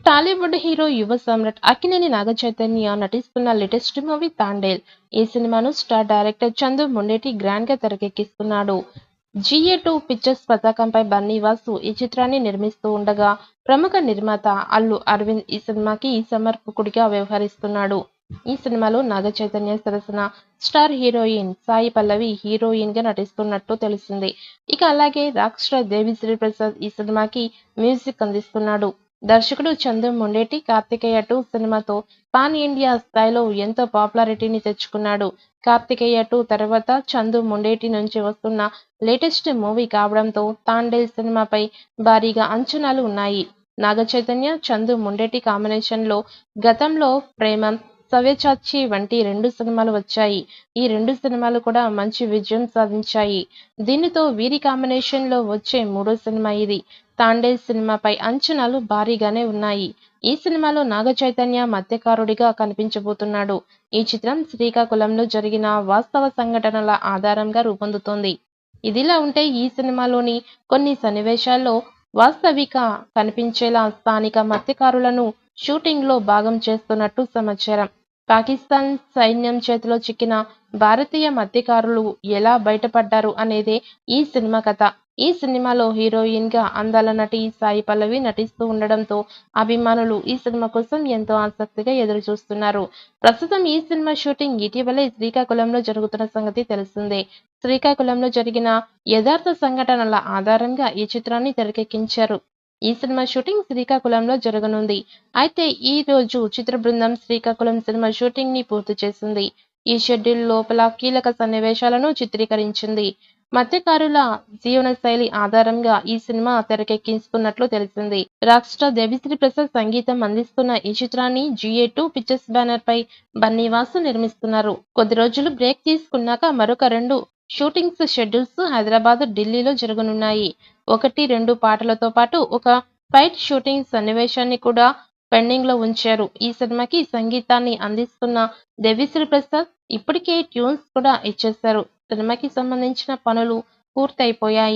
Tollywood hero యువ సమ్రాట్ అక్కినేని నాగచైతన్య నటిస్తున్న latest movie Thandel. ఈ సినిమాను star director Chandu Mondeti grand గా తెరకెక్కిస్తున్నాడు. GA2 పిక్చర్స్ పతాకంపై బన్నీవాసు ఈ చిత్రాన్ని నిర్మిస్తూ ఉండగా, ప్రముఖ నిర్మాత అల్లు అరవింద్ ఈ సినిమాకి సమర్పకుడిగా వ్యవహరిస్తున్నాడు. ఈ సినిమాలో నాగచైతన్య సరసన star heroine Sai Pallavi heroine గా నటిస్తున్నట్టు తెలిసింది. ఇక అలాగే రాక్ స్టార్ దేవిశ్రీ ప్రసాద్ ఈ సినిమాకి మ్యూజిక్ అందిస్తున్నాడు. దర్శకుడు చందు మొండేటి కార్తికేయ 2 సినిమాతో పాన్ ఇండియా స్థాయిలో ఎంతో పాపులారిటీని తెచ్చుకున్నాడు. కార్తికేయ 2 తర్వాత చందు మొండేటి నుంచి వస్తున్న లేటెస్ట్ మూవీ కావడంతో తాండేల్ సినిమాపై భారీగా అంచనాలు ఉన్నాయి. నాగచైతన్య, చందు మొండేటి కాంబినేషన్లో గతంలో ప్రేమం, సవ్యసాచి వంటి 2 సినిమాలు వచ్చాయి. ఈ 2 సినిమాలు కూడా మంచి విజయం సాధించాయి. దీనితో వీరి కాంబినేషన్లో వచ్చే మూడో సినిమా ఇది. తాండేల్ సినిమాపై అంచనాలు భారీగానే ఉన్నాయి. ఈ సినిమాలో నాగచైతన్య మత్స్యకారుడిగా కనిపించబోతున్నాడు. ఈ చిత్రం శ్రీకాకుళంలో జరిగిన వాస్తవ సంఘటనల ఆధారంగా రూపొందుతోంది. ఇదిలా ఉంటే ఈ సినిమాలోని కొన్ని సన్నివేశాల్లో వాస్తవిక కనిపించేలా స్థానిక మత్స్యకారులను షూటింగ్లో భాగం చేస్తున్నట్టు సమాచారం. పాకిస్తాన్ సైన్యం చేతిలో చిక్కిన భారతీయ మత్స్యకారులు ఎలా బయటపడ్డారు అనేదే ఈ సినిమా కథ. ఈ సినిమాలో హీరోయిన్ గా అందాల నటి సాయి పల్లవి నటిస్తూ ఉండడంతో అభిమానులు ఈ సినిమా కోసం ఎంతో ఆసక్తిగా ఎదురుచూస్తున్నారు. ప్రస్తుతం ఈ సినిమా షూటింగ్ ఇటీవలే శ్రీకాకుళంలో జరుగుతున్న సంగతి తెలిసిందే. శ్రీకాకుళంలో జరిగిన యథార్థ సంఘటనల ఆధారంగా ఈ చిత్రాన్ని తెరకెక్కించారు. ఈ సినిమా షూటింగ్ శ్రీకాకుళంలో జరగనుంది. అయితే ఈ రోజు చిత్ర బృందం శ్రీకాకుళం సినిమా షూటింగ్ ని పూర్తి చేసింది. ఈ షెడ్యూల్ లోపల కీలక సన్నివేశాలను చిత్రీకరించింది. మత్స్యకారుల జీవనశైలి ఆధారంగా ఈ సినిమా తెరకెక్కిస్తున్నట్లు తెలిసింది. రాక్ స్టార్ దేవిశ్రీ ప్రసాద్ సంగీతం అందిస్తున్న ఈ చిత్రాన్ని GA2 పిక్చర్స్ బ్యానర్ పై బన్నీవాసు నిర్మిస్తున్నారు. కొద్ది రోజులు బ్రేక్ తీసుకున్నాక మరొక 2 షూటింగ్స్ షెడ్యూల్స్ హైదరాబాద్, ఢిల్లీలో జరగనున్నాయి. 1-2 పాటలతో పాటు ఒక ఫైట్ షూటింగ్ సన్నివేశాన్ని కూడా పెండింగ్ లో ఉంచారు. ఈ సినిమాకి సంగీతాన్ని అందిస్తున్న దేవిశ్రీ ప్రసాద్ ఇప్పటికే ట్యూన్స్ కూడా ఇచ్చేశారు. సినిమాకి సంబంధించిన పనులు పూర్తయిపోయాయి.